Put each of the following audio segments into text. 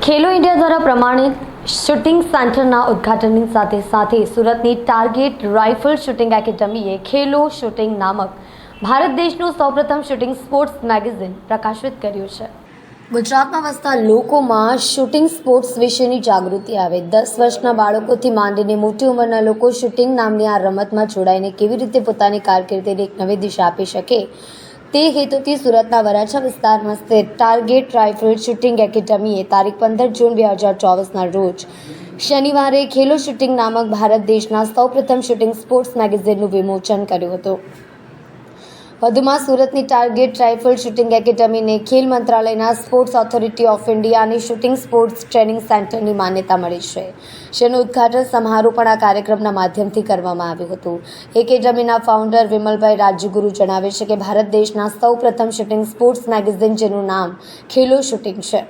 ખેલો India દ્વારા પ્રમાણિત shooting સેન્ટરના ઉદ્ઘાટનની સાથે સાથે સુરતની ટાર્ગેટ રાઇફલ શૂટિંગ એકેડમીએ ખેલો શૂટિંગ નામક ભારત દેશનું સૌપ્રથમ શૂટિંગ સ્પોર્ટ્સ મેગેઝિન પ્રકાશિત કર્યું છે। ગુજરાતમાં વસતા લોકોમાં શૂટિંગ સ્પોર્ટ્સ વિશેની જાગૃતિ આવે, 10 વર્ષના બાળકોથી માંડીને મોટી ઉંમરના લોકો શૂટિંગ નામની આ રમતમાં જોડાઈને કેવી રીતે પોતાની કારકિર્દીને એક નવી દિશા આપી શકે તે હેતુથી સુરતના વરાછા વિસ્તારમાં સ્થિત ટાર્ગેટ રાઇફલ શૂટિંગ એકેડમીએ તારીખ 15 જૂન 2024ના રોજ શનિવારે ખેલો શૂટિંગ નામક ભારત દેશના સૌપ્રથમ શૂટિંગ સ્પોર્ટ્સ મેગેઝિનનું વિમોચન કર્યું હતું। વધુમાં સુરતની ટાર્ગેટ રાઇફલ શૂટિંગ એકેડમીને ખેલ મંત્રાલયના સ્પોર્ટ્સ ઓથોરિટી ઓફ ઇન્ડિયાની શૂટિંગ સ્પોર્ટ્સ ટ્રેનિંગ સેન્ટરની માન્યતા મળી છે, જેનું ઉદ્ઘાટન સમારોહ પણ આ કાર્યક્રમના માધ્યમથી કરવામાં આવ્યું હતું। એકેડમીના ફાઉન્ડર વિમલભાઈ રાજ્યગુરુ જણાવે છે કે ભારત દેશના સૌપ્રથમ શૂટિંગ સ્પોર્ટ્સ મેગેઝિન, જેનું નામ ખેલો શૂટિંગ છે,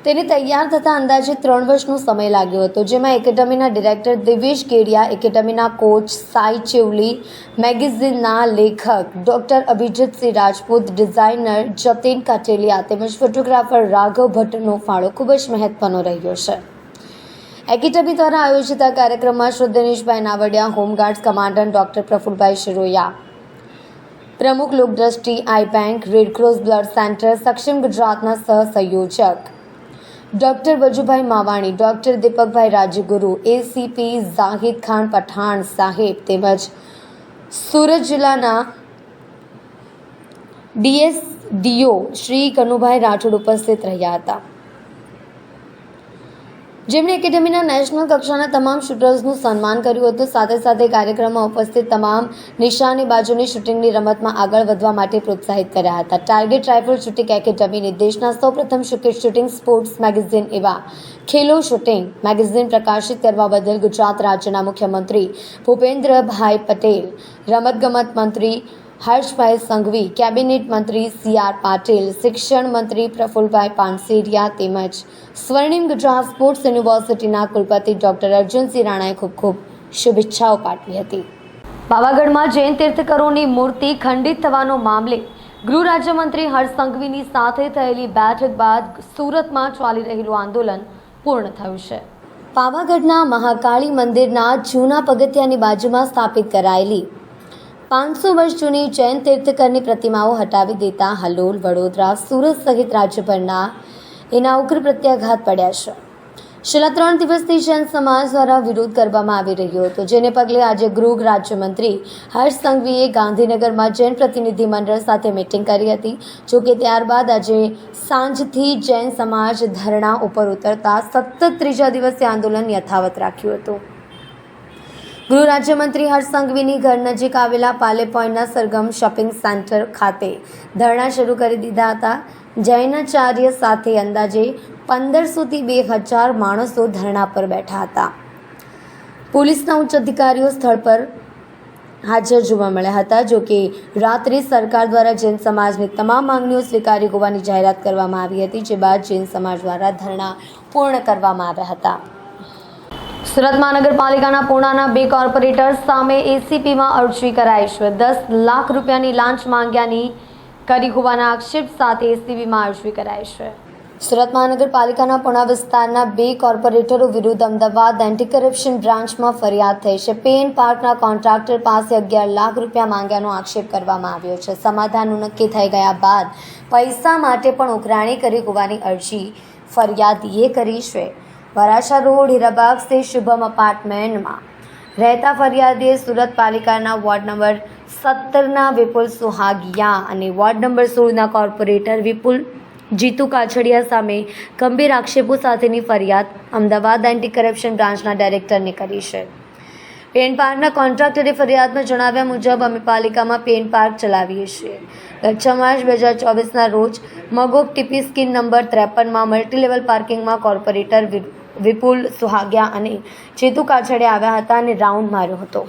તેને તૈયાર થતાં અંદાજે 3 વર્ષનો સમય લાગ્યો હતો, જેમાં એકેડમીના ડિરેક્ટર દિવેશ કેડિયા, એકેડમીના કોચ સાઈ ચેવલી, મેગેઝિનના લેખક ડોક્ટર અભિજીતસિંહ રાજપૂત, ડિઝાઇનર જતીન કટેલિયા તેમજ ફોટોગ્રાફર રાઘવ ભટ્ટનો ફાળો ખૂબ જ મહત્વનો રહ્યો છે। એકેડમી દ્વારા આયોજિત આ કાર્યક્રમમાં Shri Dineshbhai Navadiya, home guards commandant doctor Prafulbhai Shiroya, પ્રમુખ લોકદ્રષ્ટિ, I bank, Red Cross blood centre, સક્ષમ ગુજરાતના સહસંયોજક ડોક્ટર વજુભાઈ માવાણી, ડોક્ટર દીપકભાઈ રાજ્યગુરુ, એસીપી ઝાહિદ ખાન પઠાણ સાહેબ તેમજ સુરત જિલ્લાના ડીએસડીઓ શ્રી કનુભાઈ રાઠોડ ઉપસ્થિત રહ્યા હતા, જેમણે એકેડમીના નેશનલ કક્ષાના તમામ શૂટર્સનું સન્માન કર્યું હતું। સાથે સાથે કાર્યક્રમમાં ઉપસ્થિત તમામ નિશાનેબાજોને શૂટિંગની રમતમાં આગળ વધવા માટે પ્રોત્સાહિત કર્યા હતા। ટાર્ગેટ રાઇફલ શૂટિંગ એકેડમીને દેશના સૌપ્રથમ શૂટિંગ સ્પોર્ટ્સ મેગેઝિન એવા ખેલો શૂટિંગ મેગેઝિન પ્રકાશિત કરવા બદલ ગુજરાત રાજ્યના મુખ્યમંત્રી ભૂપેન્દ્રભાઈ પટેલ, રમતગમત મંત્રી હર્ષભાઈ સંઘવી, કેબિનેટ મંત્રી CR પાટીલ, શિક્ષણ મંત્રી પ્રફુલભાઈ પાનસેરિયા તેમજ સ્વર્ણિમ ગુજરાત સ્પોર્ટ્સ યુનિવર્સિટીના કુલપતિ ડોક્ટર અર્જુનસિંહ રાણાએ ખૂબ ખૂબ શુભેચ્છાઓ પાઠવી હતી। પાવાગઢમાં જૈન તીર્થંકરોની મૂર્તિ ખંડિત થવાનો મામલે ગૃહ રાજ્યમંત્રી હર્ષ સંઘવીની સાથે થયેલી બેઠક બાદ સુરતમાં ચાલી રહેલું આંદોલન પૂર્ણ થયું છે। પાવાગઢના મહાકાળી મંદિરના જૂના પગથિયાની બાજુમાં સ્થાપિત કરાયેલી 500 વર્ષ જૂની જૈન તીર્થંકરની પ્રતિમાઓ હટાવી દેતા હલોલ, વડોદરા, સુરત સહિત રાજ્યભરના એના ઉગ્ર પ્રત્યાઘાત પડ્યા છે। છેલ્લા 3 દિવસથી જૈન સમાજ દ્વારા વિરોધ કરવામાં આવી રહ્યો હતો, જેને પગલે આજે ગૃહ રાજ્યમંત્રી હર્ષ સંઘવીએ ગાંધીનગરમાં જૈન પ્રતિનિધિ મંડળ સાથે મીટિંગ કરી હતી। જોકે ત્યારબાદ આજે સાંજથી જૈન સમાજ ધરણા ઉપર ઉતરતા સતત 3જા દિવસે આંદોલન યથાવત રાખ્યું હતું। ગૃહ રાજ્યમંત્રી હર્ષ સંઘવીની ઘર નજીક આવેલા પાલે પોઈન્ટના સરગમ શોપિંગ સેન્ટર ખાતે ધરણા શરૂ કરી દીધા હતા। જૈનાચાર્ય સાથે અંદાજે 1500થી 2000 માણસો ધરણા પર બેઠા હતા। પોલીસના ઉચ્ચ અધિકારીઓ સ્થળ પર હાજર જોવા મળ્યા હતા। જોકે રાત્રે સરકાર દ્વારા જૈન સમાજની તમામ માંગણીઓ સ્વીકારી હોવાની જાહેરાત કરવામાં આવી હતી, જે બાદ જૈન સમાજ દ્વારા ધરણા પૂર્ણ કરવામાં આવ્યા હતા। સુરત મહાનગરપાલિકાના પૂર્ણાના 2 કોર્પોરેટર્સ સામે એસીપીમાં અરજી કરાઈ છે। 10 લાખ રૂપિયાની લાંચ માંગ્યાની કરી હોવાના આક્ષેપ સાથે એસીપીમાં અરજી કરાઈ છે। સુરત મહાનગરપાલિકાના પૂર્ણા વિસ્તારના 2 કોર્પોરેટરો વિરુદ્ધ અમદાવાદ એન્ટી કરપ્શન બ્રાન્ચમાં ફરિયાદ થઈ છે। પેન પાર્કના કોન્ટ્રાક્ટર પાસે 11 લાખ રૂપિયા માંગ્યાનો આક્ષેપ કરવામાં આવ્યો છે। સમાધાન નક્કી થઈ ગયા બાદ પૈસા માટે પણ ઉઘરાણી કરી હોવાની અરજી ફરિયાદીએ કરી છે। વરાછા રોડ હીરાબાગ સ્થિત શુભમ અપાર્ટમેન્ટમાં રહેતા ફરિયાદીએ સુરત પાલિકાના વોર્ડ નંબર 17ના વિપુલ સુહાગિયા અને વોર્ડ નંબર 16ના કોર્પોરેટર વિપુલ જીતુ કાછડિયા સામે ગંભીર આક્ષેપો સાથેની ફરિયાદ અમદાવાદ એન્ટી કરપ્શન બ્રાન્ચના ડાયરેક્ટરને કરી છે। પેન પાર્કના કોન્ટ્રાક્ટરે ફરિયાદમાં જણાવ્યા મુજબ અમે પાલિકામાં પેન પાર્ક ચલાવીએ છીએ। ગત 6 માર્ચ 2024ના રોજ મગોબ ટીપી સ્કીમ નંબર 53માં મલ્ટીલેવલ પાર્કિંગમાં કોર્પોરેટર વિપુલ સુહાગિયા અને ચેતુ કાછડિયા આવ્યા હતા અને રાઉન્ડ માર્યો હતો।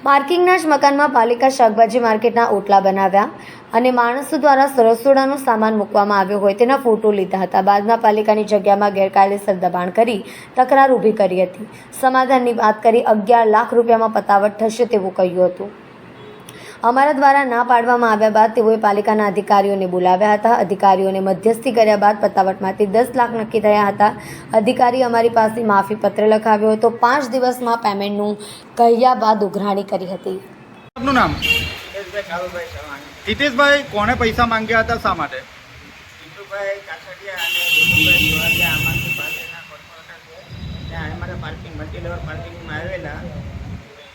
પાર્કિંગના જ મકાનમાં પાલિકા શાકભાજી માર્કેટના ઓટલા બનાવ્યા અને માણસો દ્વારા રસોડાનો સામાન મૂકવામાં આવ્યો હોય તેના ફોટો લીધા હતા। બાદમાં પાલિકાની જગ્યામાં ગેરકાયદેસર દબાણ કરી તકરાર ઊભી કરી હતી। સમાધાનની વાત કરી 11 લાખ રૂપિયામાં પતાવટ થશે તેવું કહ્યું હતું। અમારા દ્વારા ના પાડવામાં આવ્યા બાદ તેઓએ પાલિકાના અધિકારીઓને બોલાવ્યા હતા. અધિકારીઓને મધ્યસ્થી કર્યા બાદ પતાવટમાંથી 10 લાખ નક્કી થયા હતા. અધિકારી અમારી પાસે માફી પત્ર લખાવ્યો હતો. 5 દિવસમાં પેમેન્ટનું કહ્યા બાદ ઉઘરાણી કરી હતી. આપનું નામ? હિતેશભાઈ, કોણે પૈસા માંગ્યા હતા, શા માટે? જીતુભાઈ કાછડિયા અને જીતુભાઈ જોવાડિયા આમાંથી પાર્કિંગના કોર્પોરેટર છે. ત્યાં અમારા પાર્કિંગ મલ્ટીલેવલ પાર્કિંગમાં આવેલા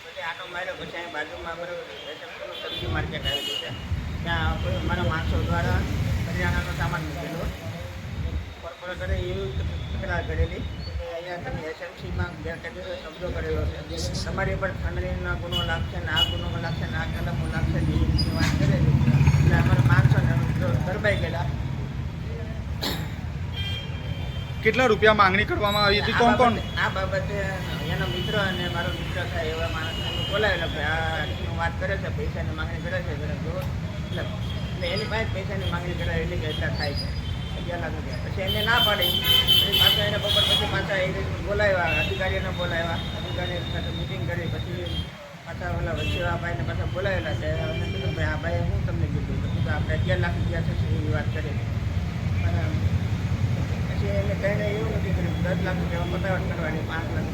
પછી આટો માર્યો. પછી અહીં બાજુમાં અમારું સબ્જી માર્કેટ આવેલું છે. ત્યાં કોઈ અમારા માણસો દ્વારા કરિયાણાનો સામાન મૂકેલો. કોર્પોરેટરે એવી તકરાર કરેલી કે અહીંયા તમે એસએમસીમાં ગેરકાયદેસર કબજો કરેલો છે, તમારી પર ખંડણીનો ગુનો લાગશે ને આ ગુનો લાગશે ને આ કલમો લાગશે ને એવી વાત કરેલી. એટલે અમારા માણસોને ગરબાઈ ગયેલા. કેટલા રૂપિયા માંગણી કરવામાં આવી હતી? કોણ કોણ? આ બાબતે એનો મિત્ર અને મારો મિત્ર થાય એવા માણસને બોલાવેલા. ભાઈ આ વાત કરે છે, પૈસાની માંગણી કરે છે, એટલે એની પાસે પૈસાની માંગણી કરાવેલી કે એટલા થાય છે 11 લાખ રૂપિયા. પછી એને ના પાડી. પછી પાછા એને બપોર પછી પાછા એ બોલાવ્યા, અધિકારીઓને બોલાવ્યા, અધિકારીઓ સાથે મિટિંગ કરી. પછી પાછા ઓલા વચ્ચેવા ભાઈને પાછા બોલાવેલા છે. અમે કીધું ભાઈ આ ભાઈએ હું તમને કીધું તો આપણે 11 લાખ રૂપિયા થશે એવી વાત કરી. એને કહીને એવું નથી કર્યું 10 લાખ રૂપિયા પતાવટ કરવાની,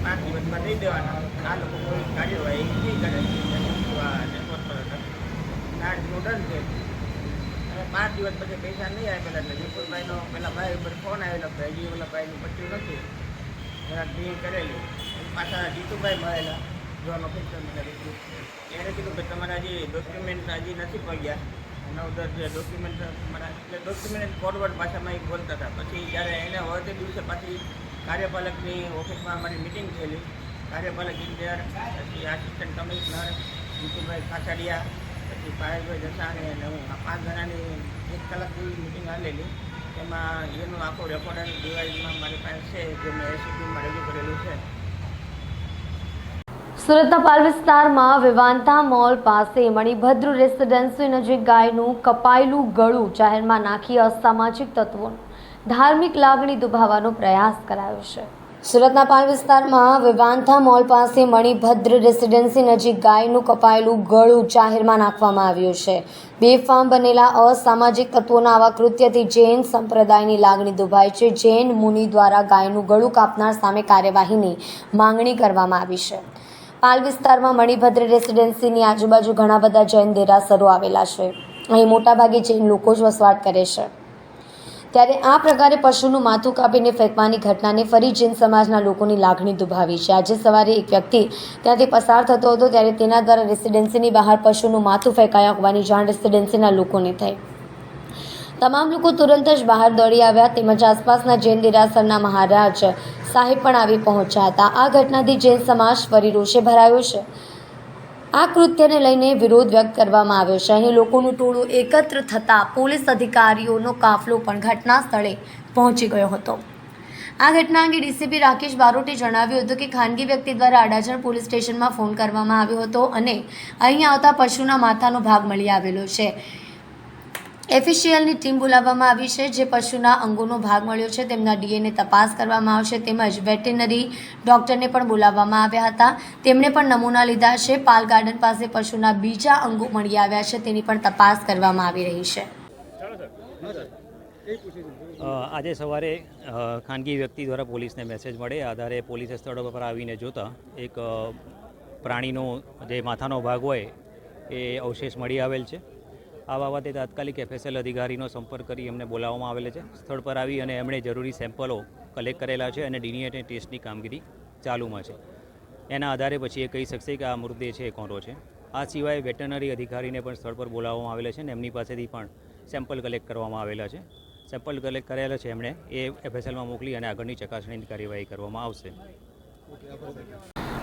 5 દિવસમાં દઈ દેવાના. આ લોકો કોઈ કાર્યવાહી નહીં કરે કોર્પોરેટર ના નોટન છે. અને 5 દિવસ પછી પૈસા નહીં આપેલા એટલે વિપુલભાઈનો પેલા ભાઈ ઉપર ફોન આવેલો કે હજી ઓલા ભાઈનું પટ્યું નથી, જરાક ડીલ કરેલી. પાછા જીતુભાઈ મળેલા જોન ઓફિસર મને રીતનું. એને કીધું કે તમારા હજી ડોક્યુમેન્ટ હજી નથી પગ્યા. 9-10 જે ડોક્યુમેન્ટ મારા એટલે ડોક્યુમેન્ટ ફોરવર્ડ ભાષામાં એ બોલતા હતા. પછી જ્યારે એને વળતે દિવસે પાછી કાર્યપાલકની ઓફિસમાં અમારી મિટિંગ થયેલી. કાર્યપાલક ઇન્ચાર્જ, પછી આસિસ્ટન્ટ કમિશનર જીતુભાઈ કાછડિયા, પછી પાયલભાઈ જસાણી અને હું, આ 5 જણાની 1 કલાક જેવી મિટિંગ આવેલી. એમાં એનું આખું રેકોર્ડ ડિવાઇસમાં મારી પાસે છે, જે મેં એસીપીમાં રજૂ કરેલું છે. સુરતના પાલ વિસ્તારમાં વિવાંતા મોલ પાસે મણિભદ્ર રેસિડેન્સી નજીક ગાયનું કપાયેલું ગળું જાહેરમાં નાખી અસામાજિક તત્વોનું ધાર્મિક લાગણી દુભાવવાનો પ્રયાસ કરાયો છે. સુરતના પાલ વિસ્તારમાં વિવાંતા મોલ પાસે મણિભદ્ર રેસિડેન્સી નજીક ગાયનું કપાયેલું ગળું જાહેરમાં નાખવામાં આવ્યું છે. બેફામ બનેલા અસામાજિક તત્વોના આવા કૃત્યથી જૈન સંપ્રદાયની લાગણી દુભાઈ છે. જૈન મુનિ દ્વારા ગાયનું ગળું કાપનાર સામે કાર્યવાહીની માંગણી કરવામાં આવી છે. પાલ વિસ્તારમાં મણિભદ્ર રેસિડેન્સીની આજુબાજુ ઘણા બધા જૈન દેરાસરો આવેલા છે. અહીં મોટાભાગે જૈન લોકો જ વસવાટ કરે છે. ત્યારે આ પ્રકારે પશુનું માથું કાપીને ફેંકવાની ઘટનાને ફરી જૈન સમાજના લોકોની લાગણી દુભાવી છે. આજે સવારે એક વ્યક્તિ ત્યાંથી પસાર થતો હતો ત્યારે તેના દ્વારા રેસિડેન્સીની બહાર પશુનું માથું ફેંકાયા હોવાની જાણ રેસિડેન્સીના લોકોને થઈ. તમામ લોકો તુરંત જ બહાર દોડી આવ્યા. તેમજ આસપાસના જૈન દેરાસરના મહારાજ સાહેબ પણ આવી પહોંચ્યા હતા. આ ઘટનાથી જૈન સમાજ ફરી રોષે ભરાયો છે. આ કૃત્યને લઈને વિરોધ વ્યક્ત કરવામાં આવ્યો છે. અહીં લોકોનું ટોળું એકત્ર થતાં પોલીસ અધિકારીઓનો કાફલો પણ ઘટના સ્થળે પહોંચી ગયો હતો. આ ઘટના અંગે ડીસીપી રાકેશ બારોટે જણાવ્યું હતું કે ખાનગી વ્યક્તિ દ્વારા અડાજણ પોલીસ સ્ટેશનમાં ફોન કરવામાં આવ્યો હતો અને અહીં આવતા પશુના માથાનો ભાગ મળી આવેલો છે. એફિશિયલની ટીમ બોલાવવામાં આવી છે. જે પશુના અંગોનો ભાગ મળ્યો છે તેમના ડીએનએ તપાસ કરવામાં આવશે. તેમજ વેટેનરી ડોક્ટરને પણ બોલાવવામાં આવ્યા હતા. તેમણે પણ નમૂના લીધા છે. પાલ ગાર્ડન પાસે પશુના બીજા અંગો મળી આવ્યા છે, તેની પણ તપાસ કરવામાં આવી રહી છે. આજે સવારે ખાનગી વ્યક્તિ દ્વારા પોલીસને મેસેજ મળે આધારે પોલીસે સ્થળ પર આવીને જોતા એક પ્રાણીનો જે માથાનો ભાગ હોય એ અવશેષ મળી આવેલ છે. આ બાબતે તાત્કાલિક એફએસએલ અધિકારીનો સંપર્ક કરી એમને બોલાવવામાં આવેલ છે. સ્થળ પર આવી અને એમણે જરૂરી સેમ્પલો કલેક્ટ કરેલા છે અને ડીએનએ ટેસ્ટની કામગીરી ચાલુમાં છે. એના આધારે પછી એ કહી શકશે કે આ મૃતદેહ છે એ કોનો છે. આ સિવાય વેટરનરી અધિકારીને પણ સ્થળ પર બોલાવવામાં આવેલા છે અને એમની પાસેથી પણ સેમ્પલ કલેક્ટ કરવામાં આવેલા છે. સેમ્પલ કલેક્ટ કરેલા છે એમણે એ એફએસએલમાં મોકલી અને આગળની ચકાસણીની કાર્યવાહી કરવામાં આવશે.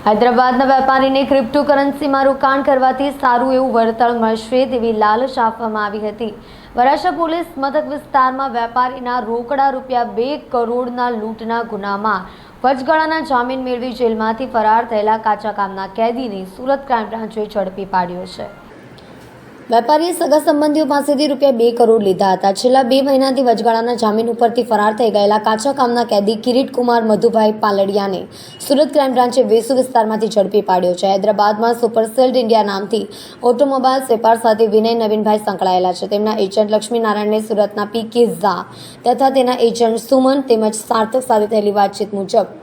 હૈદરાબાદના વેપારીને ક્રિપ્ટોકરન્સીમાં રોકાણ કરવાથી સારું એવું વળતર મળશે તેવી લાલચ આપવામાં આવી હતી. વરાછા પોલીસ મથક વિસ્તારમાં વેપારીના રોકડા ₹2 કરોડના લૂંટના ગુનામાં વચગાળાના જામીન મેળવી જેલમાંથી ફરાર થયેલા કાચા કામના કેદીને સુરત ક્રાઇમ બ્રાન્ચે ઝડપી પાડ્યો છે. વેપારીએ સગા સંબંધીઓ પાસેથી રૂપિયા 2 કરોડ લીધા હતા. છેલ્લા 2 મહિનાથી વચગાળાના જામીન ઉપરથી ફરાર થઈ ગયેલા કાચા કામના કેદી કિરીટકુમાર મધુભાઈ પાલડિયાને સુરત ક્રાઇમ બ્રાન્ચે વેસુ વિસ્તારમાંથી ઝડપી પાડ્યો છે. હૈદરાબાદમાં સુપરસેલ્ડ ઇન્ડિયા નામથી ઓટોમોબાઇલ્સ વેપાર સાથે વિનય નવીનભાઈ સંકળાયેલા છે. તેમના એજન્ટ લક્ષ્મીનારાયણને સુરતના પીકે ઝા તથા તેના એજન્ટ સુમન તેમજ સાર્થક સાથે થયેલી વાતચીત મુજબ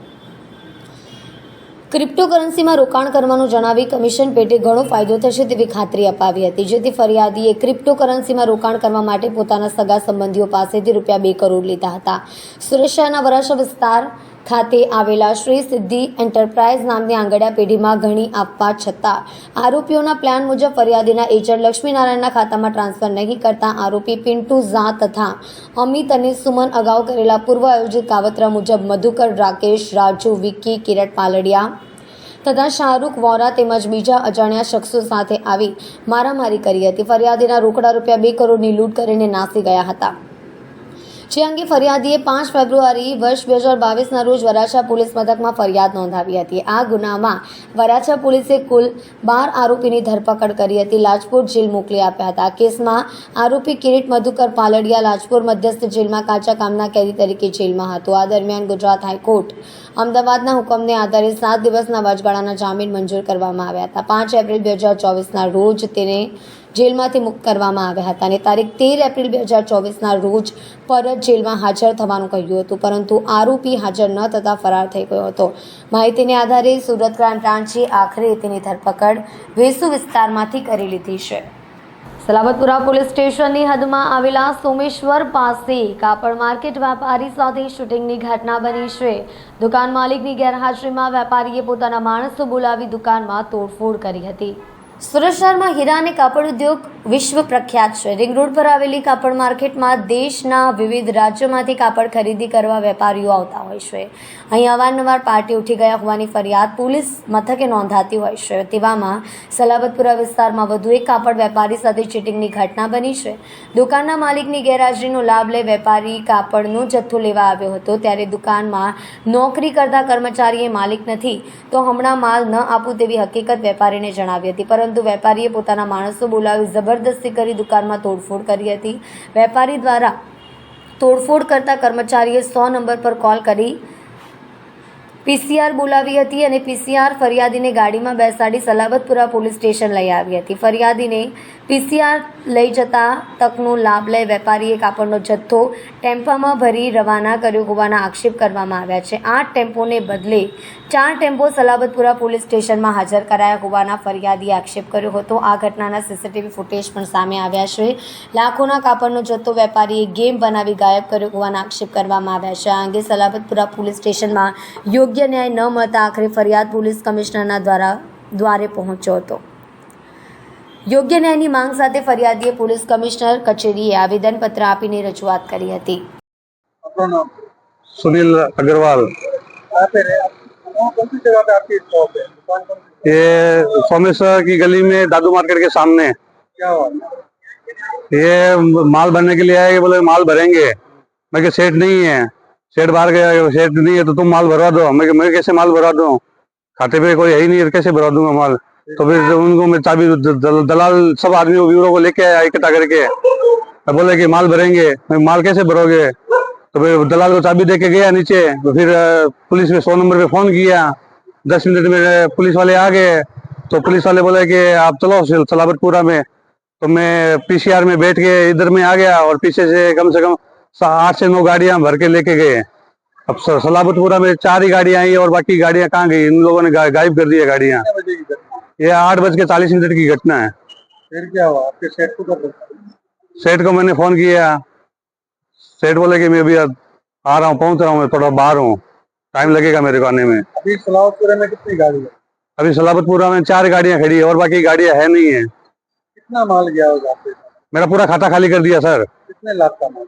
ક્રિપ્ટોકરન્સીમાં રોકાણ કરવાનું જણાવી કમિશન પેટે ઘણો ફાયદો થશે તેવી ખાતરી અપાવી હતી, જેથી ફરિયાદીએ ક્રિપ્ટોકરન્સીમાં રોકાણ કરવા માટે પોતાના સગા સંબંધીઓ પાસેથી રૂપિયા 2 કરોડ લીધા હતા. સુરત શહેરના વરાછા વિસ્તાર ખાતે આવેલા શ્રી સિદ્ધિ એન્ટરપ્રાઇઝ નામની આંગડિયા પેઢીમાં ઘણી આપવા છતાં આરોપીઓના પ્લાન મુજબ ફરિયાદીના એજન્ટ લક્ષ્મીનારાયણના ખાતામાં ટ્રાન્સફર નહીં કરતા આરોપી પિન્ટુ ઝા તથા અમિત અને સુમન અગાઉ કરેલા પૂર્વ આયોજિત કાવતરા મુજબ મધુકર, રાકેશ, રાજુ, વિક્કી, કિરણ પાલડિયા તથા શાહરૂખ વોરા તેમજ બીજા અજાણ્યા શખ્સો સાથે આવી મારામારી કરી હતી. ફરિયાદીના રોકડા રૂપિયા 2 કરોડની લૂંટ કરીને નાસી ગયા હતા. જે અંગે ફરિયાદીએ 5 ફેબ્રુઆરી વર્ષ 2022ના રોજ વરાછા પોલીસ મથકમાં ફરિયાદ નોંધાવી હતી. આ ગુનામાં વરાછા પોલીસે કુલ 12 આરોપીની ધરપકડ કરી હતી. લાજપોર જેલ મોકલી આપ્યા હતા. આ કેસમાં આરોપી કિરીટ મધુકર પાલડિયા લાજપોર મધ્યસ્થ જેલમાં કાચા કામના કેદી તરીકે જેલમાં હતો. આ દરમિયાન ગુજરાત હાઈકોર્ટ અમદાવાદના હુકમને આધારે 7 દિવસના વચગાળાના જામીન મંજૂર કરવામાં આવ્યા હતા. 5 એપ્રિલ 2024ના રોજ તેને જેલમાંથી મુક્ત કરવામાં આવ્યા હતા અને તારીખ 13 એપ્રિલ 2024ના રોજ પરત જેલમાં હાજર થવાનું કહ્યું હતું, પરંતુ આરોપી હાજર ન થતાં ફરાર થઈ ગયો હતો. માહિતીને આધારે સુરત ક્રાઇમ બ્રાન્ચે આખરે તેની ધરપકડ વેસુ વિસ્તારમાંથી કરી લીધી છે. સલાબતપુરા પોલીસ સ્ટેશનની હદમાં આવેલા સોમેશ્વર પાસે કાપડ માર્કેટ વેપારી સાથે શૂટિંગની ઘટના બની છે. દુકાન માલિકની ગેરહાજરીમાં વેપારીએ પોતાના માણસો બોલાવી દુકાનમાં તોડફોડ કરી હતી. સુરત શહેરમાં હીરા અને કાપડ ઉદ્યોગ વિશ્વ પ્રખ્યાત છે. રિંગ રોડ પર આવેલી કાપડ માર્કેટમાં દેશના વિવિધ રાજ્યોમાંથી કાપડ ખરીદી કરવા વેપારીઓ આવતા હોય છે. અહીં અવારનવાર પાર્ટી ઉઠી ગયા હોવાની ફરિયાદ પોલીસ મથકે નોંધાતી હોય છે. તેવામાં સલાબતપુરા વિસ્તારમાં વધુ એક કાપડ વેપારી સાથે ચીટિંગની ઘટના બની છે. દુકાનના માલિકની ગેરહાજરીનો લાભ લઈ વેપારી કાપડનો જથ્થો લેવા આવ્યો હતો, ત્યારે દુકાનમાં નોકરી કરતા કર્મચારીએ માલિક નથી તો હમણાં માલ ન આપું તેવી હકીકત વેપારીને જણાવી હતી, પરંતુ વેપારીએ પોતાના માણસો બોલાવી જબરદસ્તી કરી દુકાનમાં તોડફોડ કરી હતી. વેપારી દ્વારા તોડફોડ કરતા કર્મચારીએ 100 નંબર પર કોલ કરી પીસીઆર બોલાવી હતી અને પીસીઆર ફરિયાદીને ગાડીમાં બેસાડી સલાબતપુરા પોલીસ સ્ટેશન લઈ આવી હતી. ફરિયાદીને પીસીઆર લઈ જતા તકનો લાભ લઈ વેપારીએ કાપડનો જથ્થો ટેમ્પામાં ભરી રવાના કર્યો હોવાના આક્ષેપ કરવામાં આવ્યા છે. 8 ટેમ્પોને બદલે 4 ટેમ્પો સલાબતપુરા પોલીસ સ્ટેશનમાં હાજર કરાયા હોવાના ફરિયાદીએ આક્ષેપ કર્યો હતો. આ ઘટનાના સીસીટીવી ફૂટેજ પણ સામે આવ્યા છે. લાખોના કાપડનો જથ્થો વેપારીએ ગેમ બનાવી ગાયબ કર્યો હોવાના આક્ષેપ કરવામાં આવ્યા છે. આ અંગે સલાબતપુરા પોલીસ સ્ટેશનમાં યોગ્ય ન્યાય ન મળતા આખરે ફરિયાદ પોલીસ કમિશનરના દ્વારે પહોંચ્યો હતો. યોગ્ય ન્યાયની માંગ સાથે ફરિયાદીએ પોલીસ કમિશનર કચેરીએ આવેદનપત્ર આપીને રજૂઆત કરી હતી. सुनील अग्रवाल, कौन सी जगह पे आपकी शॉप है? दुकान कौन सी? ये सोमेश्वर की गली में दादू मार्केट के सामने। क्या हुआ? ये माल भरने के लिए आए कि बोले माल भरेंगे। मैं कि सेठ नहीं है, सेठ बाहर गया, सेठ नहीं है तो तुम माल भरवा दो। मैं कैसे माल भरवा दूं, खाते पे कोई है ही नहीं, कैसे भरवा दूंगा माल। तो फिर उनको मैं चाबी दलाल सब आदमी ब्यूरो को लेके आया इकट्ठा करके, बोले कि माल भरेंगे। मैं माल कैसे भरोगे, तो फिर दलाल को चाबी दे के गया नीचे। तो फिर पुलिस में 100 नंबर पे फोन किया, 10 मिनट में पुलिस वाले आ गए। तो पुलिस वाले बोले कि आप चलो सलाबतपुरा में। तो मैं पीसीआर में बैठ के इधर में आ गया और पीछे से कम 8 से 9 गाड़ियां भर के लेके गए। अब सलाबतपुरा में 4 ही गाड़ियां आई और बाकी गाड़ियां कहाँ गई, इन लोगों ने गायब कर दी है गाड़ियां। ये 8:40 की घटना है। फिर क्या हुआ? आपके सेठ को कब? सेठ को मैंने फोन किया, सेठ बोले कि मैं अभी आ रहा हूँ, पहुंच रहा हूँ, मैं थोड़ा बाहर हूँ, टाइम लगेगा मेरे को आने में। अभी सलाबतपुरा में कितनी गाड़ी है? अभी सलाबतपुरा में 4 गाड़ियां खड़ी है और बाकी गाड़ियां है नहीं है। कितना माल गया होगा आपके? मेरा पूरा खाता खाली कर दिया सर। कितने लाख का माल?